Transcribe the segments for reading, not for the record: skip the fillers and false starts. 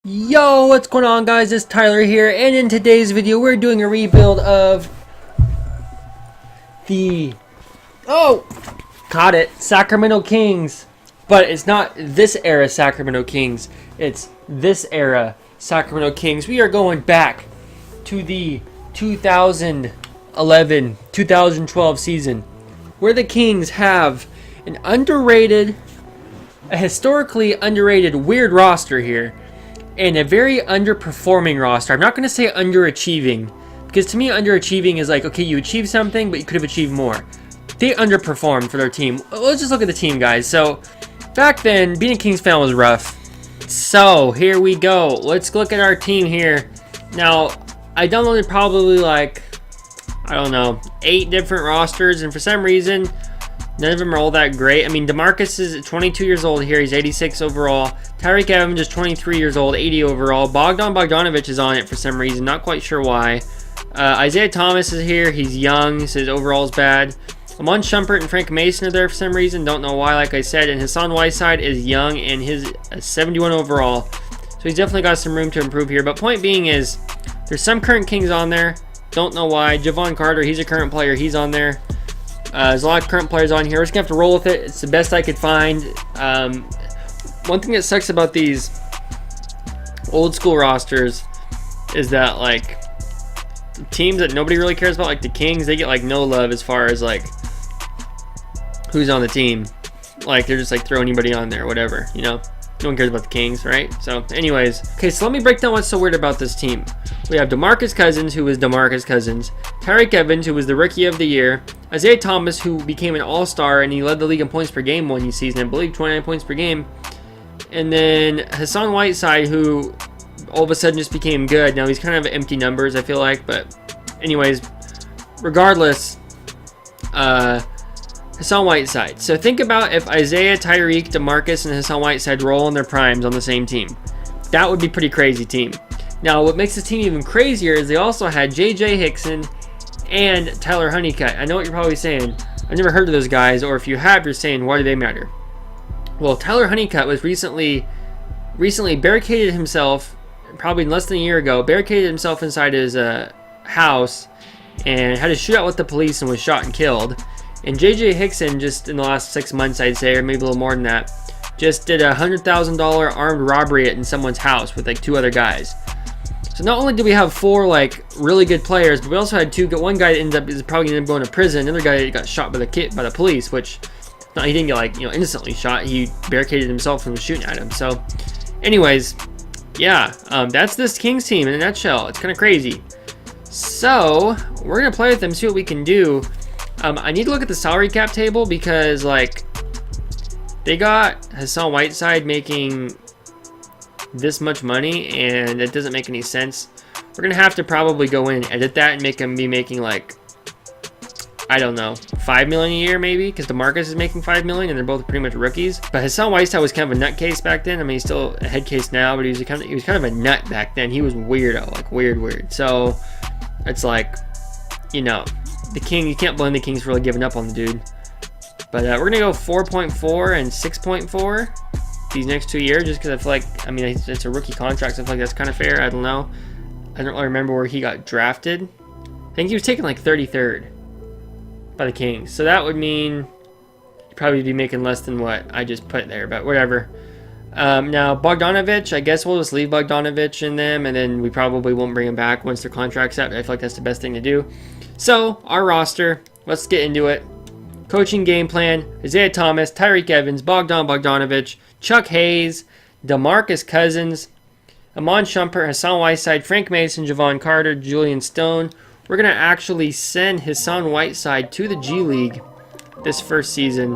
Yo, what's going on, guys? It's Tyler here, and in today's video we're doing a rebuild of the Sacramento Kings. But it's not this era Sacramento Kings, it's this era Sacramento Kings. We are going back to the 2011-2012 season, where the Kings have a historically underrated weird roster here, and a very underperforming roster. I'm not going to say underachieving, because to me underachieving is like, okay, you achieved something, but you could have achieved more. They underperformed for their team. Let's just look at the team, guys. So, back then, being a Kings fan was rough. So, here we go. Let's look at our team here. Now, I downloaded probably like, I don't know, 8 different rosters, and for some reason, none of them are all that great. I mean, DeMarcus is 22 years old here. He's 86 overall. Tyreek Evans is 23 years old, 80 overall. Bogdanovich is on it for some reason. Not quite sure why. Isaiah Thomas is here. He's young. His overall is bad. Amon Shumpert and Frank Mason are there for some reason. Don't know why, like I said. And Hassan Whiteside is young, and his 71 overall. So he's definitely got some room to improve here. But point being is, there's some current Kings on there. Don't know why. Javon Carter, he's a current player. He's on there. There's a lot of current players on here. We're just going to have to roll with it. It's the best I could find. One thing that sucks about these old school rosters is that, like, teams that nobody really cares about, like the Kings, they get, like, no love as far as, like, who's on the team. Like, they're just, like, throw anybody on there, whatever, you know? No one cares about the Kings, right? So, anyways. Okay, so let me break down what's so weird about this team. We have DeMarcus Cousins, who is DeMarcus Cousins. Tyreek Evans, who was the Rookie of the Year. Isaiah Thomas, who became an All-Star, and he led the league in points per game one season. I believe 29 points per game. And then Hassan Whiteside, who all of a sudden just became good. Now, he's kind of empty numbers, I feel like. But anyways, regardless, Hassan Whiteside. So think about if Isaiah, Tyreek, DeMarcus, and Hassan Whiteside roll in their primes on the same team. That would be a pretty crazy team. Now, what makes this team even crazier is they also had J.J. Hickson and Tyler Honeycutt. I know what you're probably saying. I've never heard of those guys, or if you have, you're saying, why do they matter? Well, Tyler Honeycutt was recently barricaded himself, probably less than a year ago, barricaded himself inside his house and had a shootout with the police and was shot and killed. And J.J. Hickson, just in the last 6 months, I'd say, or maybe a little more than that, just did a $100,000 armed robbery in someone's house with like 2 other guys. So not only did we have 4 like really good players, but we also had 2. One guy that is probably going to go into prison. Another guy got shot by the police, which he didn't get like instantly shot. He barricaded himself and was shooting at him. So, anyways, yeah, that's this Kings team in a nutshell. It's kind of crazy. So we're gonna play with them, see what we can do. I need to look at the salary cap table because like they got Hassan Whiteside making this much money, and it doesn't make any sense. We're gonna have to probably go in and edit that and make him be making like, I don't know, $5 million a year maybe, because DeMarcus is making $5 million and they're both pretty much rookies. But Hassan Whiteside was kind of a nutcase back then. I mean, he's still a head case now, but he was kind of a nut back then. He was weirdo, like weird. So it's like, the King, you can't blame the Kings for really giving up on the dude. But we're gonna go 4.4 and 6.4 these next 2 years, just because I feel like, I mean, it's a rookie contract, so I feel like that's kind of fair. I don't know. I don't really remember where he got drafted. I think he was taken like 33rd by the Kings. So that would mean he'd probably be making less than what I just put there, but whatever. Now, Bogdanovich, I guess we'll just leave Bogdanovich in them, and then we probably won't bring him back once their contract's up. I feel like that's the best thing to do. So, our roster, let's get into it. Coaching game plan: Isaiah Thomas, Tyreek Evans, Bogdanovich, Chuck Hayes, DeMarcus Cousins, Amon Shumpert, Hassan Whiteside, Frank Mason, Javon Carter, Julian Stone. We're going to actually send Hassan Whiteside to the G League this first season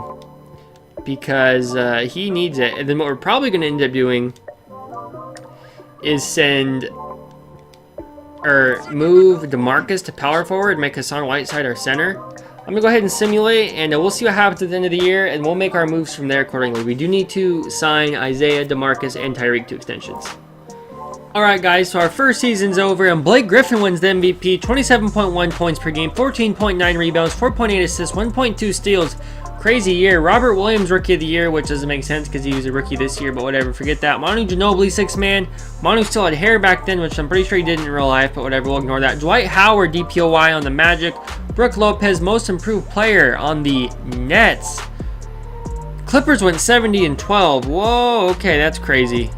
because he needs it. And then what we're probably going to end up doing is move DeMarcus to power forward and make Hassan Whiteside our center. I'm going to go ahead and simulate, and we'll see what happens at the end of the year, and we'll make our moves from there accordingly. We do need to sign Isaiah, DeMarcus, and Tyreek to extensions. Alright guys, so our first season's over, and Blake Griffin wins the MVP, 27.1 points per game, 14.9 rebounds, 4.8 assists, 1.2 steals. Crazy year. Robert Williams, Rookie of the Year, which doesn't make sense because he was a rookie this year, but whatever, forget that. Manu Ginobili, 6th man. Manu still had hair back then, which I'm pretty sure he did in real life, but whatever, we'll ignore that. Dwight Howard, DPOY on the Magic. Brooke Lopez, Most Improved Player on the Nets. Clippers went 70-12. Whoa, okay, that's crazy.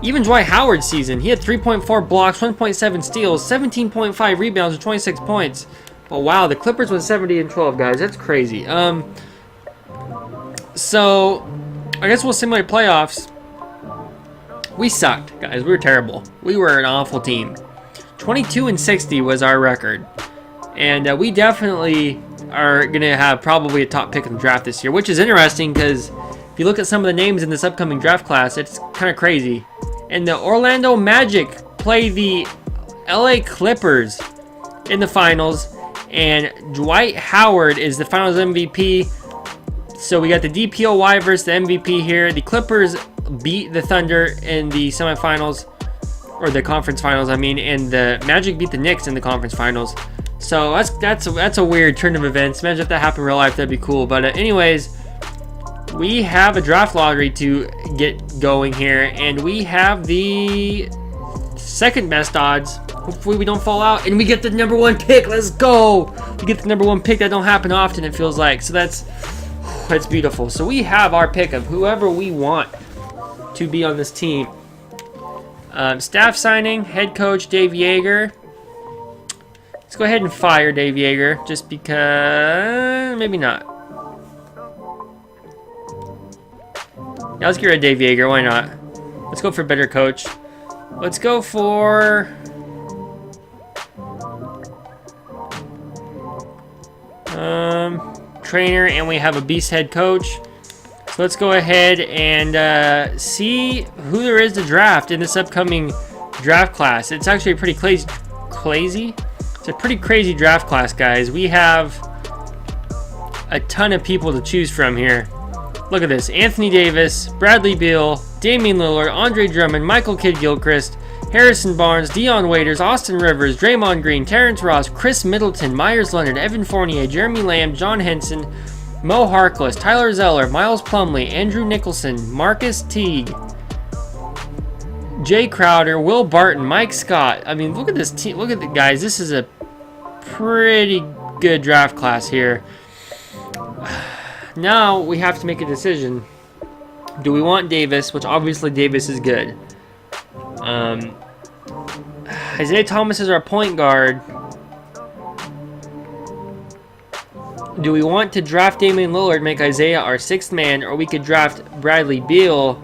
Even Dwight Howard's season, he had 3.4 blocks, 1.7 steals, 17.5 rebounds, and 26 points. But wow, the Clippers went 70-12, guys. That's crazy. So I guess we'll simulate playoffs. We sucked, guys. We were terrible. We were an awful team. 22-60 was our record, and we definitely are gonna have probably a top pick in the draft this year, which is interesting because if you look at some of the names in this upcoming draft class, it's kind of crazy. And the Orlando Magic play the LA Clippers in the finals. And Dwight Howard is the finals MVP. So we got the DPOY versus the MVP here. The Clippers beat the Thunder in the semifinals, or the conference finals, I mean, and the Magic beat the Knicks in the conference finals. So that's a weird turn of events. Imagine if that happened in real life, that'd be cool. But anyways, we have a draft lottery to get going here, and we have the second best odds. Hopefully we don't fall out and we get the number 1 pick. Let's go. We get the number 1 pick. That don't happen often, it feels like. So that's beautiful. So we have our pick of whoever we want to be on this team. Staff signing, head coach Dave Yeager. Let's go ahead and fire Dave Yeager just because, maybe not. Yeah, let's get rid of Dave Yeager. Why not? Let's go for a better coach. Let's go for trainer, and we have a beast head coach. So let's go ahead and see who there is to draft in this upcoming draft class. It's actually a pretty crazy. It's a pretty crazy draft class, guys. We have a ton of people to choose from here. Look at this: Anthony Davis, Bradley Beal, Damian Lillard, Andre Drummond, Michael Kidd-Gilchrist, Harrison Barnes, Dion Waiters, Austin Rivers, Draymond Green, Terrence Ross, Chris Middleton, Myers Leonard, Evan Fournier, Jeremy Lamb, John Henson, Mo Harkless, Tyler Zeller, Miles Plumlee, Andrew Nicholson, Marcus Teague, Jay Crowder, Will Barton, Mike Scott. I mean, look at this team. Look at the guys. This is a pretty good draft class here. Now we have to make a decision. Do we want Davis, which obviously Davis is good. Isaiah Thomas is our point guard. Do we want to draft Damian Lillard, make Isaiah our 6th man, or we could draft Bradley Beal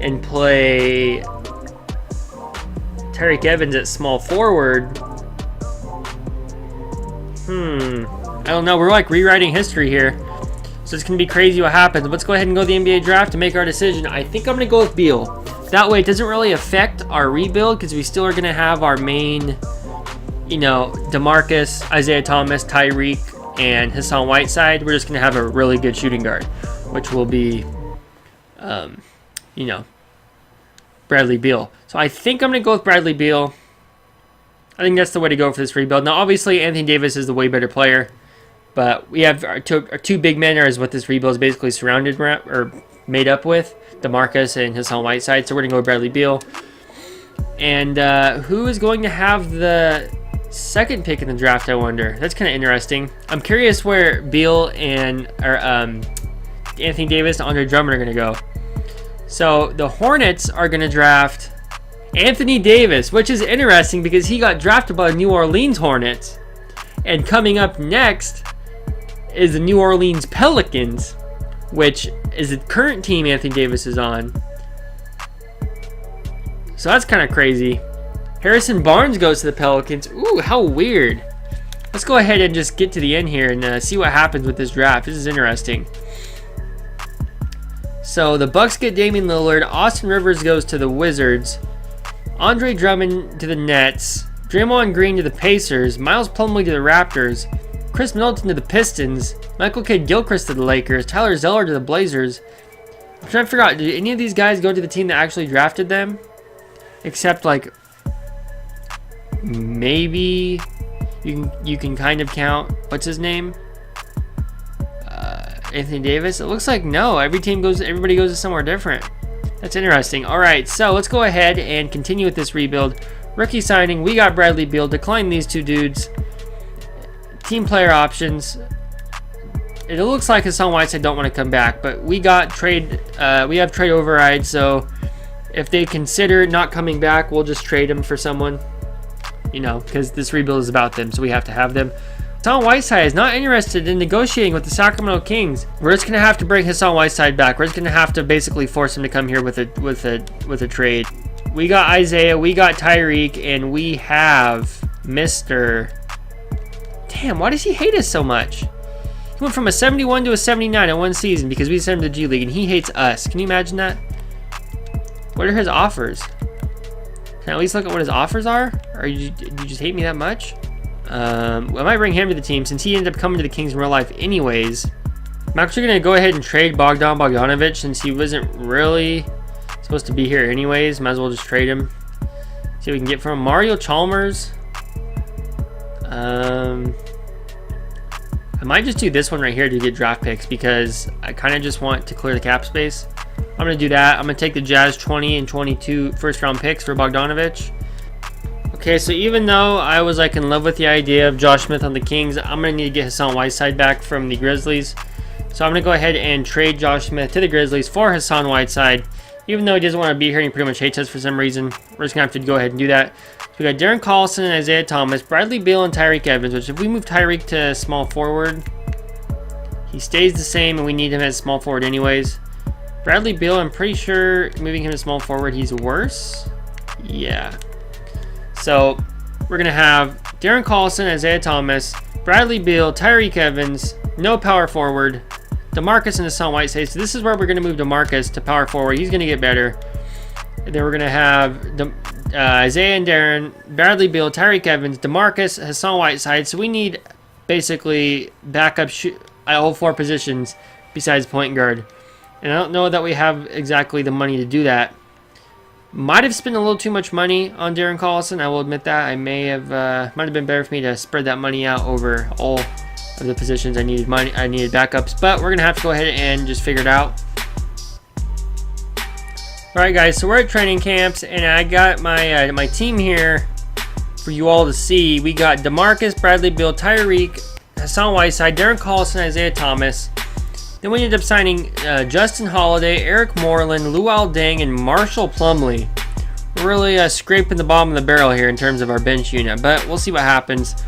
and play Tariq Evans at small forward? I don't know. We're like rewriting history here. So it's going to be crazy what happens. Let's go ahead and go to the NBA draft to make our decision. I think I'm going to go with Beal. That way it doesn't really affect our rebuild because we still are going to have our main, DeMarcus, Isaiah Thomas, Tyreek, and Hassan Whiteside. We're just going to have a really good shooting guard, which will be, Bradley Beal. So I think I'm going to go with Bradley Beal. I think that's the way to go for this rebuild. Now, obviously, Anthony Davis is the way better player. But we have our two big men is what this rebuild is basically surrounded or made up with, DeMarcus and Hassan Whiteside. So we're going to go with Bradley Beal. And who is going to have the second pick in the draft, I wonder? That's kind of interesting. I'm curious where Beal and Anthony Davis and Andre Drummond are going to go. So the Hornets are going to draft Anthony Davis, which is interesting because he got drafted by the New Orleans Hornets. And coming up next is the New Orleans Pelicans, which is the current team Anthony Davis is on. So that's kind of crazy. Harrison Barnes goes to the Pelicans. Ooh, how weird. Let's go ahead and just get to the end here and see what happens with this draft. This is interesting. So the Bucks get Damian Lillard. Austin Rivers goes to the Wizards. Andre Drummond to the Nets. Draymond Green to the Pacers. Miles Plumlee to the Raptors. Chris Middleton to the Pistons. Michael Kidd-Gilchrist to the Lakers. Tyler Zeller to the Blazers. I'm trying to figure out, did any of these guys go to the team that actually drafted them? Except, like, maybe you can kind of count, what's his name? Anthony Davis? It looks like no. Everybody goes to somewhere different. That's interesting. All right, so let's go ahead and continue with this rebuild. Rookie signing, we got Bradley Beal. Decline these two dudes. Team player options. It looks like Hassan Whiteside don't want to come back, but we got trade. We have trade override, so if they consider not coming back, we'll just trade them for someone. You know, because this rebuild is about them, so we have to have them. Hassan Whiteside is not interested in negotiating with the Sacramento Kings. We're just gonna have to bring Hassan Whiteside back. We're just gonna have to basically force him to come here with a trade. We got Isaiah, we got Tyreek, and we have Mr. Damn, why does he hate us so much? He went from a 71 to a 79 in one season because we sent him to G League, and he hates us. Can you imagine that? What are his offers? Can I at least look at what his offers are? Or do you just hate me that much? I might bring him to the team since he ended up coming to the Kings in real life anyways. I'm actually going to go ahead and trade Bogdanovic since he wasn't really supposed to be here anyways. Might as well just trade him. See what we can get from him. Mario Chalmers. I might just do this one right here to get draft picks because I kind of just want to clear the cap space. I'm going to do that. I'm going to take the Jazz 20 and 22 first round picks for Bogdanovic. Okay, so even though I was like in love with the idea of Josh Smith on the Kings, I'm going to need to get Hassan Whiteside back from the Grizzlies. So I'm going to go ahead and trade Josh Smith to the Grizzlies for Hassan Whiteside. Even though he doesn't want to be here and he pretty much hates us for some reason, we're just going to have to go ahead and do that. So we got Darren Collison and Isaiah Thomas, Bradley Beal and Tyreek Evans, which if we move Tyreek to small forward, he stays the same and we need him as small forward anyways. Bradley Beal, I'm pretty sure moving him to small forward, he's worse. Yeah. So we're going to have Darren Collison, Isaiah Thomas, Bradley Beal, Tyreek Evans, no power forward, DeMarcus and Hassan Whiteside. So this is where we're going to move DeMarcus to power forward. He's going to get better. And then we're going to have Isaiah and Darren, Bradley Beal, Tyreek Evans, DeMarcus, Hassan Whiteside. So we need basically backup all four positions besides point guard. And I don't know that we have exactly the money to do that. Might have spent a little too much money on Darren Collison. I will admit that. I might have been better for me to spread that money out over all of the positions I needed backups, but we're gonna have to go ahead and just figure it out. All right, guys. So we're at training camps, and I got my my team here for you all to see. We got DeMarcus, Bradley Beal, Tyreek, Hassan Whiteside, Darren Collison, Isaiah Thomas. Then we ended up signing Justin Holiday, Eric Moreland, Luol Deng, and Marshall Plumlee. We're really scraping the bottom of the barrel here in terms of our bench unit, but we'll see what happens.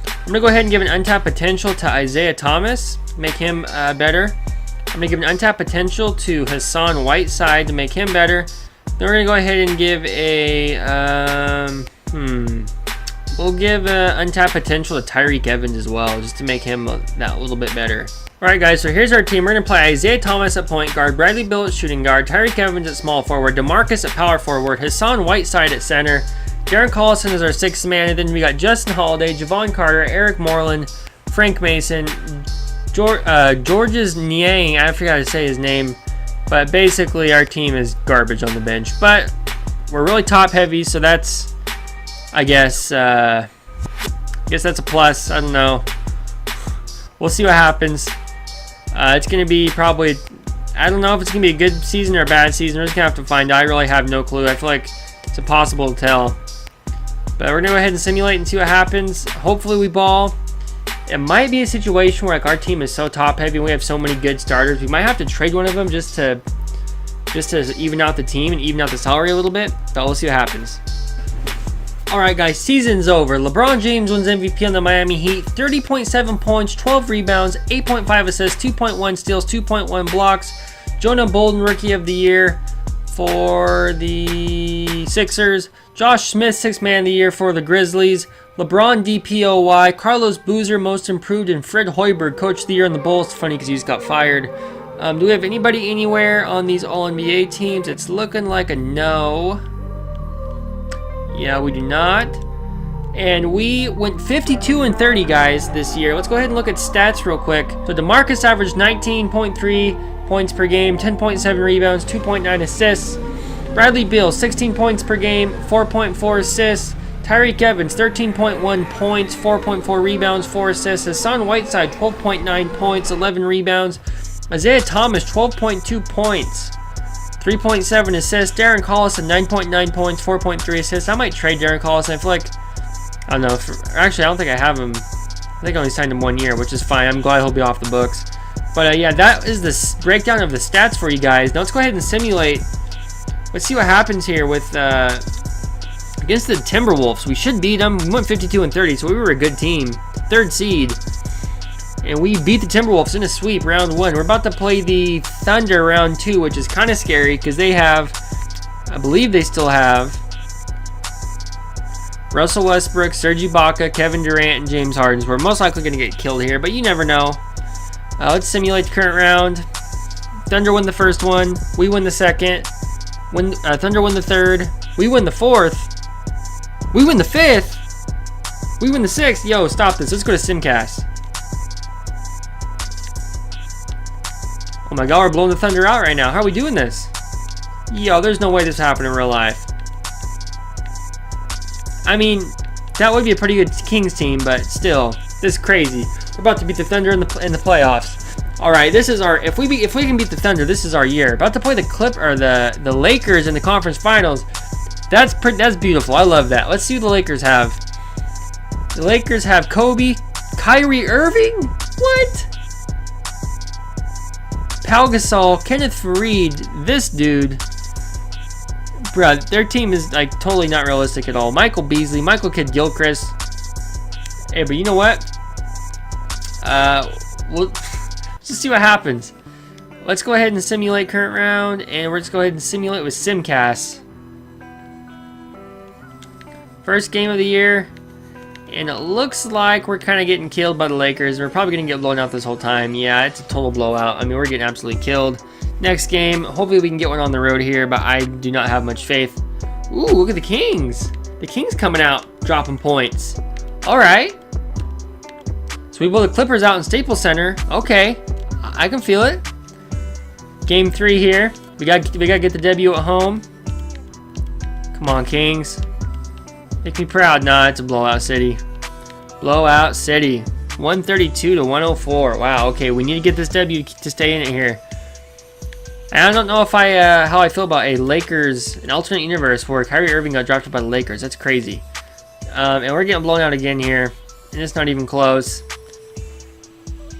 I'm going to go ahead and give an untapped potential to Isaiah Thomas, make him better. I'm going to give an untapped potential to Hassan Whiteside to make him better. Then we're going to go ahead and give a... We'll give an untapped potential to Tyreek Evans as well, just to make him that little bit better. Alright guys, so here's our team. We're going to play Isaiah Thomas at point guard, Bradley Beal at shooting guard, Tyreek Evans at small forward, DeMarcus at power forward, Hassan Whiteside at center, Darren Collison is our sixth man, and then we got Justin Holiday, Javon Carter, Eric Moreland, Frank Mason, Georges Niang, I forgot to say his name, but basically our team is garbage on the bench. But we're really top heavy, so that's, I guess that's a plus. I don't know. We'll see what happens. It's going to be probably, I don't know if it's going to be a good season or a bad season. We're just going to have to find out. I really have no clue. I feel like it's impossible to tell. But we're going to go ahead and simulate and see what happens. Hopefully we ball. It might be a situation where like our team is so top heavy and we have so many good starters. We might have to trade one of them just to even out the team and even out the salary a little bit. But we'll see what happens. Alright guys, season's over. LeBron James wins MVP on the Miami Heat. 30.7 points, 12 rebounds, 8.5 assists, 2.1 steals, 2.1 blocks. Jonah Bolden, Rookie of the Year for the Sixers. Josh Smith, Sixth Man of the Year for the Grizzlies. LeBron DPOY. Carlos Boozer, Most Improved. And Fred Hoiberg, Coach of the Year on the Bulls. It's funny because he just got fired. Do we have anybody anywhere on these All-NBA teams? It's looking like a no. Yeah, we do not. And we went 52 and 30, guys, this year. Let's go ahead and look at stats real quick. So DeMarcus averaged 19.3 points per game, 10.7 rebounds, 2.9 assists. Bradley Beal, 16 points per game, 4.4 assists. Tyreek Evans, 13.1 points, 4.4 rebounds, 4 assists. Hassan Whiteside, 12.9 points, 11 rebounds. Isaiah Thomas, 12.2 points. 3.7 assists. Darren Collison, 9.9 points, 4.3 assists. I might trade Darren Collison. I feel like, I don't know. Actually, I don't think I have him. I think I only signed him 1 year, which is fine. I'm glad he'll be off the books. But yeah, that is the breakdown of the stats for you guys. Now let's go ahead and simulate. Let's see what happens here with against the Timberwolves. We should beat them. We went 52-30, so we were a good team. 3rd seed. And we beat the Timberwolves in a sweep round 1. We're about to play the Thunder round 2, which is kind of scary because they have, I believe they still have, Russell Westbrook, Serge Ibaka, Kevin Durant, and James Harden. We're most likely going to get killed here, but you never know. Let's simulate the current round. Thunder win the first one. We win the second. Thunder win the third. We win the fourth. We win the fifth. We win the sixth. Yo, stop this. Let's go to Simcast. Oh my god, we're blowing the Thunder out right now. How are we doing this? Yo, there's no way this happened in real life. I mean, that would be a pretty good Kings team, but still, this is crazy. We're about to beat the Thunder in the playoffs. All right, this is our if we can beat the Thunder, this is our year. About to play the Lakers in the conference finals. That's beautiful. I love that. Let's see who the Lakers have. The Lakers have Kobe, Kyrie Irving. What? Pau Gasol, Kenneth Faried, this dude. Bruh, their team is like totally not realistic at all. Michael Beasley, Michael Kidd-Gilchrist. Hey, but you know what? Let's just see what happens. Let's go ahead and simulate current round, and we're just go ahead and simulate with Simcast. First game of the year, and it looks like we're kind of getting killed by the Lakers. We're probably going to get blown out this whole time. Yeah, it's a total blowout. I mean, we're getting absolutely killed. Next game, hopefully we can get one on the road here, but I do not have much faith. Ooh, look at the Kings. The Kings coming out, dropping points. All right. So we blow the Clippers out in Staples Center. Okay, I can feel it. Game 3 here. We got to get the W at home. Come on, Kings. Make me proud. Nah, it's a blowout city. Blowout city. 132 to 104. Wow. Okay, we need to get this W to stay in it here. I don't know if how I feel about an alternate universe where Kyrie Irving got drafted by the Lakers. That's crazy. And we're getting blown out again here, and it's not even close.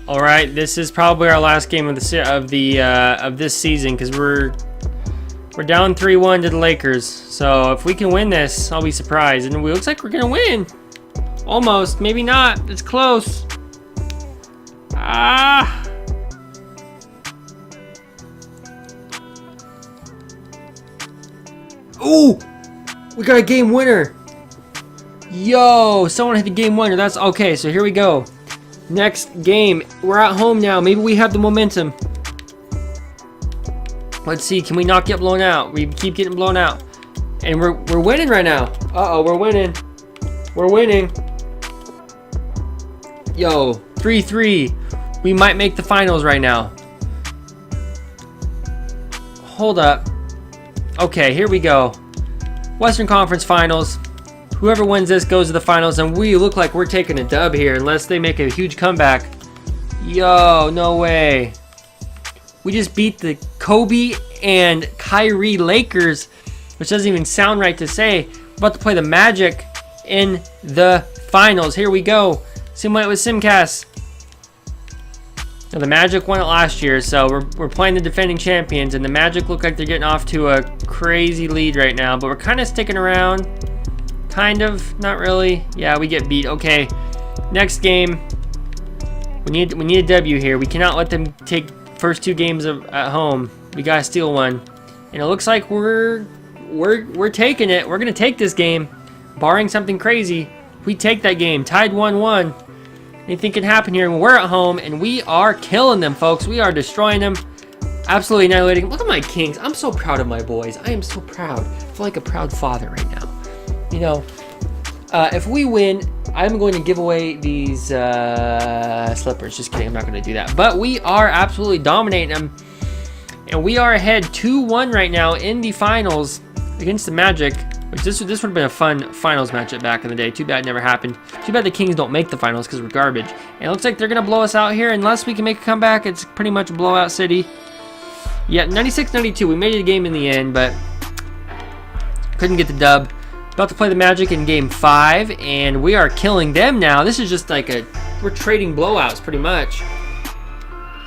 All right, this is probably our last game of this season because we're down 3-1 to the Lakers. So if we can win this, I'll be surprised. And it looks like we're gonna win. Almost, maybe not. It's close. Ooh, we got a game winner. Yo, someone hit the game winner. That's okay. So here we go. Next game. We're at home now. Maybe we have the momentum. Let's see. Can we not get blown out? We keep getting blown out. And we're winning right now. Uh-oh, we're winning. We're winning. Yo, 3-3. We might make the finals right now. Hold up. Okay, here we go. Western Conference Finals. Whoever wins this goes to the finals, and we look like we're taking a dub here unless they make a huge comeback. Yo, no way. We just beat the Kobe and Kyrie Lakers, which doesn't even sound right to say. We're about to play the Magic in the finals. Here we go. Simulate with Simcast. Now, the Magic won it last year, so we're playing the defending champions, and the Magic look like they're getting off to a crazy lead right now, but we're kind of sticking around. Kind of, not really. Yeah, we get beat. Okay, next game. We need a W here. We cannot let them take first 2 games at home. We gotta steal one, and it looks like we're taking it. We're gonna take this game, barring something crazy. We take that game, tied 1-1. Anything can happen here. We're at home, and we are killing them, folks. We are destroying them. Absolutely annihilating. Look at my Kings. I'm so proud of my boys. I am so proud. I feel like a proud father right now. You know, if we win, I'm going to give away these slippers. Just kidding. I'm not going to do that. But we are absolutely dominating them. And we are ahead 2-1 right now in the finals against the Magic. Which this would have been a fun finals matchup back in the day. Too bad it never happened. Too bad the Kings don't make the finals because we're garbage. And it looks like they're going to blow us out here. Unless we can make a comeback, it's pretty much a blowout city. Yeah, 96-92. We made it a game in the end, but couldn't get the dub. About to play the Magic in Game 5, and we are killing them now. This is just like we're trading blowouts pretty much.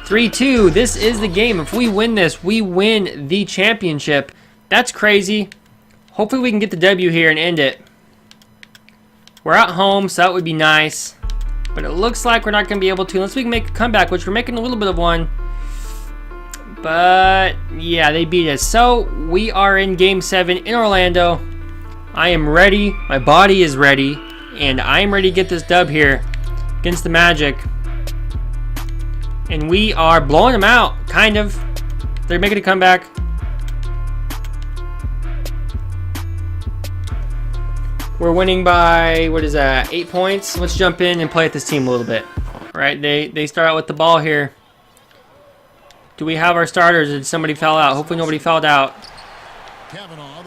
3-2. This is the game. If we win this, we win the championship. That's crazy. Hopefully we can get the W here and end it. We're at home, so that would be nice. But it looks like we're not going to be able to unless we can make a comeback, which we're making a little bit of one. But, yeah, they beat us. So, we are in Game 7 in Orlando. I am ready. My body is ready. And I am ready to get this dub here against the Magic. And we are blowing them out, kind of. They're making a comeback. We're winning by, what is that, 8 points? Let's jump in and play at this team a little bit. All right, they start out with the ball here. Do we have our starters? Did somebody foul out? Hopefully nobody fouled out.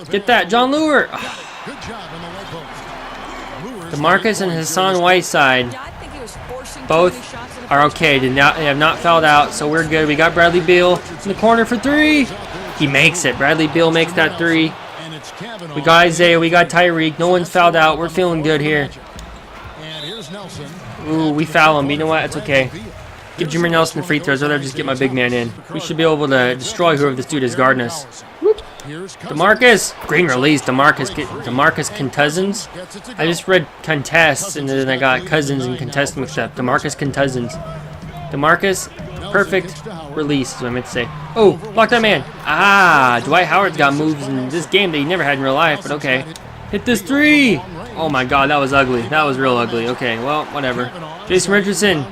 Get that, John Lure. DeMarcus and Hassan Whiteside both are okay. They have not fouled out, so we're good. We got Bradley Beal in the corner for 3. He makes it. Bradley Beal makes that 3. We got Isaiah, we got Tyreek. No one's fouled out. We're feeling good here. Ooh, we foul him. But you know what? It's okay. Give Jimmer Nelson the free throws, or just get my big man in. We should be able to destroy whoever this dude is guarding us. DeMarcus. Green release. DeMarcus Cousins. I just read contests, and then I got Cousins and contest mixed up. DeMarcus Cousins. DeMarcus. Perfect release is what I meant to say. Oh, block that man. Ah, Dwight Howard's got moves in this game that he never had in real life, but okay. Hit this 3. Oh my god, that was ugly. That was real ugly. Okay, well, whatever. Jason Richardson.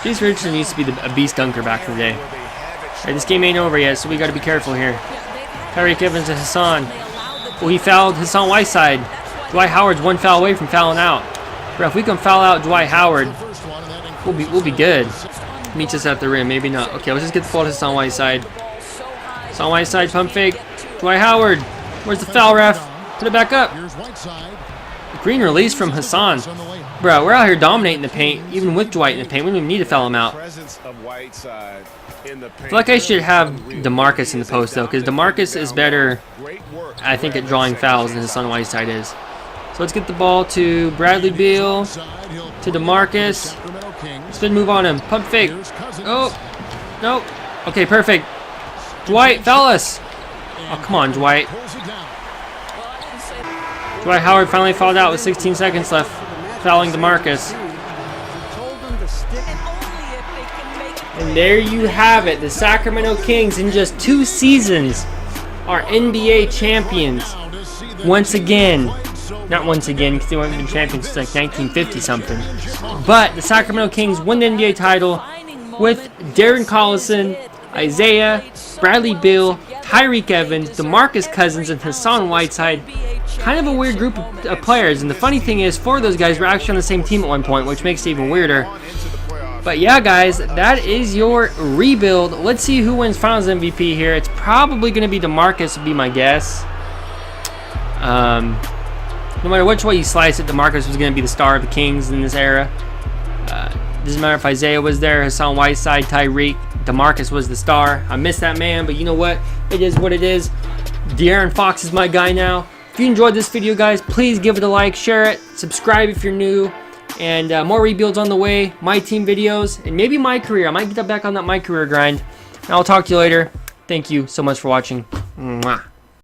Jason Richardson used to be a beast dunker back in the day. All right, this game ain't over yet, so we got to be careful here. Tyreek Evans and Hassan. Oh, he fouled Hassan Whiteside. Dwight Howard's 1 foul away from fouling out. Bro, if we can foul out Dwight Howard, we'll be good. Meets us at the rim, maybe not. Okay, let's just get the ball to Hassan Whiteside. Hassan Whiteside, pump fake. Dwight Howard. Where's the foul, ref? Put it back up. Green release from Hassan. Bro, we're out here dominating the paint, even with Dwight in the paint. We don't even need to foul him out. I feel like I should have DeMarcus in the post, though, because DeMarcus is better, I think, at drawing fouls than Hassan Whiteside is. So let's get the ball to Bradley Beal, to DeMarcus. Spin move on him. Pump fake. Oh, nope. Okay, perfect. Dwight, foul us. Oh, come on, Dwight. Dwight Howard finally fouled out with 16 seconds left, fouling DeMarcus. And there you have it. The Sacramento Kings, in just 2 seasons, are NBA champions. Once again. Not once again, because they haven't been champions since like 1950 something. But the Sacramento Kings win the NBA title with Darren Collison, Isaiah, Bradley Beal, Tyreek Evans, DeMarcus Cousins, and Hassan Whiteside. Kind of a weird group of players. And the funny thing is, 4 of those guys were actually on the same team at one point, which makes it even weirder. But yeah, guys, that is your rebuild. Let's see who wins Finals MVP here. It's probably going to be DeMarcus, would be my guess. No matter which way you slice it, DeMarcus was going to be the star of the Kings in this era. Doesn't matter if Isaiah was there, Hassan Whiteside, Tyreek. DeMarcus was the star. I miss that man, but you know what? It is what it is. De'Aaron Fox is my guy now. If you enjoyed this video, guys, please give it a like, share it, subscribe if you're new. And more rebuilds on the way, my team videos, and maybe my career. I might get back on that my career grind. And I'll talk to you later. Thank you so much for watching. Mwah.